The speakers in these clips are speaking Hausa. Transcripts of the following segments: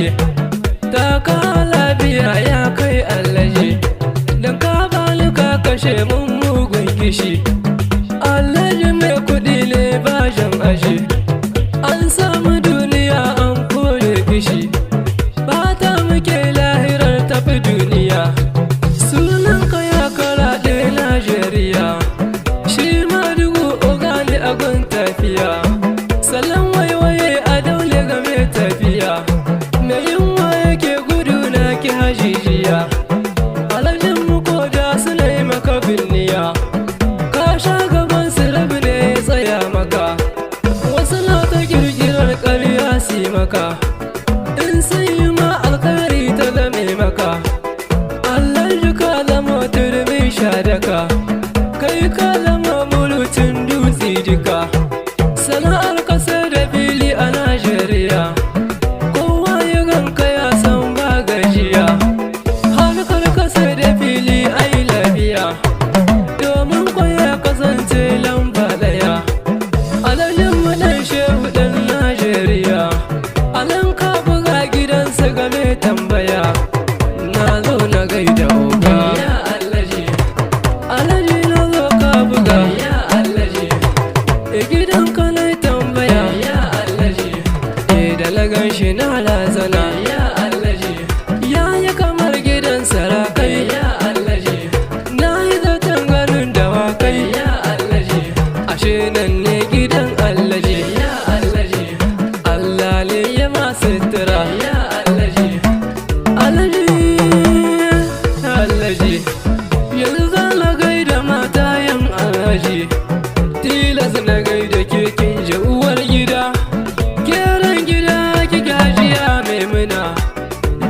alhaji taka lafiya ya kai alhaji dan ka bani ka kashe mun mugun kishi alhaji mai kudi ne bashin ashe an samu duniya an kore kishi fata muke lahirar tafi duniya sunan ka ya karaɗe Najeriya shi ma dugu ogani a gun tafiya salon waiwaye a daule game tafiya mai yunwa yake gudu na ki hajijiya alhajin mu ko da suna yi maka binniya ka sha gaban su rabi ne ya tsaya maka wasu na ta kirkirar ƙarya su maka in sun yi ma alkhairi ta zame maka alhaji ka zama turmi shadaka kai ka zama mulutin dutse duka sana'ar kasar da fili a Najeriya kowa ya ganka ya san ba gajiya harkar kasar da fili ai lafiya domin kwaya kasance lamba daya alhalin madan shehu dan Najeriya alan ka buga gidansa game tambaya na zo na gaida oga ya alhaji alhaji na zo ka buga ya alhaji gidan ka na tambaya ya alhaji da lagan shi na lazana ya alhaji ya yi kamar gidan sarakai ya alhaji na yi zaton ganin dawakai ya alhaji ashe nan ne gidan alhaji ya alhaji Allah ne ya masu tira ya alhaji alhaji alhaji yanzu zan na gaida mata yan alhaji tilas na gaida kekin ji uwar gida keran gida ki gajiya maimuna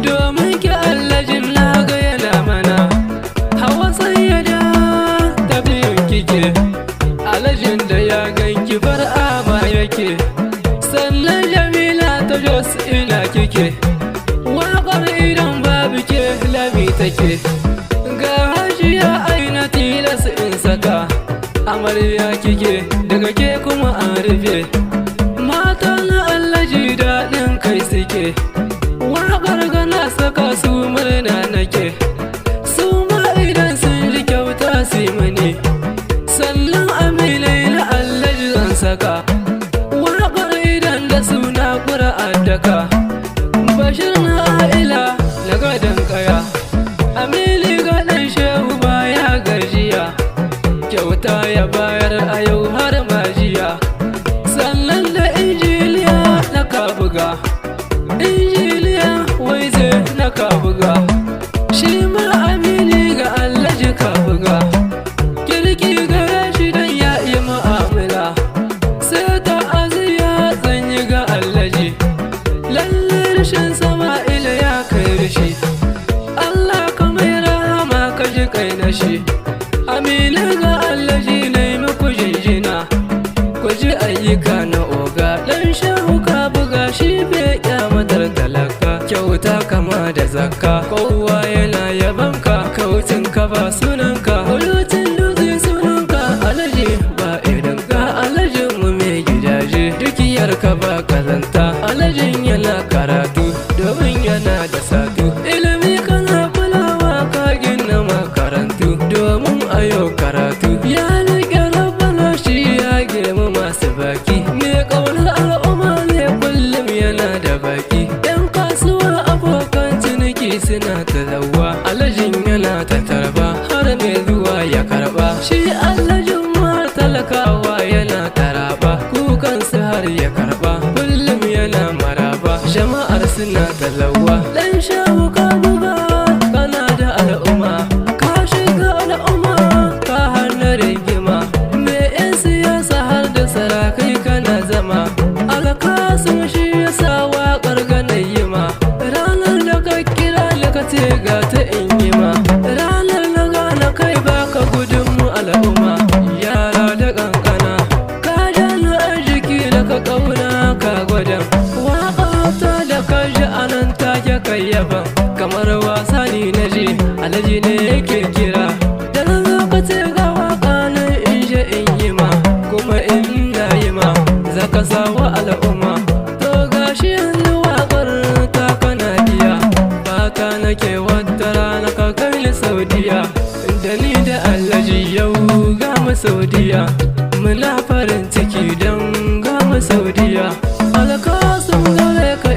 domin ki alhajin na ga yana mana hawa sayyada ta biyun kike alhajin da ya ganki far'ama yake sannan jamila ta jos ina kike waƙar idan babu ke lami take ga hajiya aina tilas in saka amarya kike daga ke kuma an rufe mata na alhaji daɗin kai suke waƙar gana saka su murna nake su ma idan sun ji kyauta su mani sannan aminai na alhaji zan saka waƙar idan da suna ƙura'ar daka bashir na a'ila na gadon kaya amili gaɗin shehu baya gajiya kyauta ya bayar a yau har majiya sannan da injiliya na kabuga injiliya wai zai na kabuga shi ma amini ga alhaji kabuga kirki gare shi don ya yi mu'amala sai ta aziya zanyi ga alhaji lalle rashin sama'ila ya kai rishi Allah ka mai rahama ka ji kai na shi amina ga alhaji na yi muku jinjina ku ji ayyuka na oga dan shehu ka buga shi bai kyamatar talaka kyauta kama da zakka kowa yana yabanka kautin ka ba sunanka hulutin dutse sunanka alhaji ba idan ka alhajin mu mai gidaje dukiyar ka ba kazanta alhajin yana karatu domin yana da satu ilimi kana kulawa ka gina makarantu domin ayo karatu ya rike rabbana shi ya girma masu baki mai ƙaunar al'umma ne kullum yana da baki yan kasuwa abokan ciniki suna ta zawa alhajin yana ta tarba har mai zuwa ya karba shi alhajin har talakawa yana taraba kukansu har ya karba kullum yana maraba jama'ar suna ta zawa dan shehu ka buga kana da al'umma ka shiga al'umma ka hana rigima me yan siyasa har da sarakai kana zama alkasun shi ya sa waƙar ganayima ranar da ka kira ka ce ga ta in yi ma ranar na gane kai baka gudun mu al'umma yara da kankana ka jana arziki da ka ƙauna ka gwadan waƙa ta da ka ji anan take kai yaba kamar wasa ni na ji alhaji ne yake kira da na zo ka ce ga waƙa nan in je in yi ma kuma in na yi ma za ka sa wa al'umma to gashi yanzu waƙar ta kana godiya da ni da Alhaji yau ga mu Saudiya muna farin ciki don ga mu Saudiya alkasun gare ka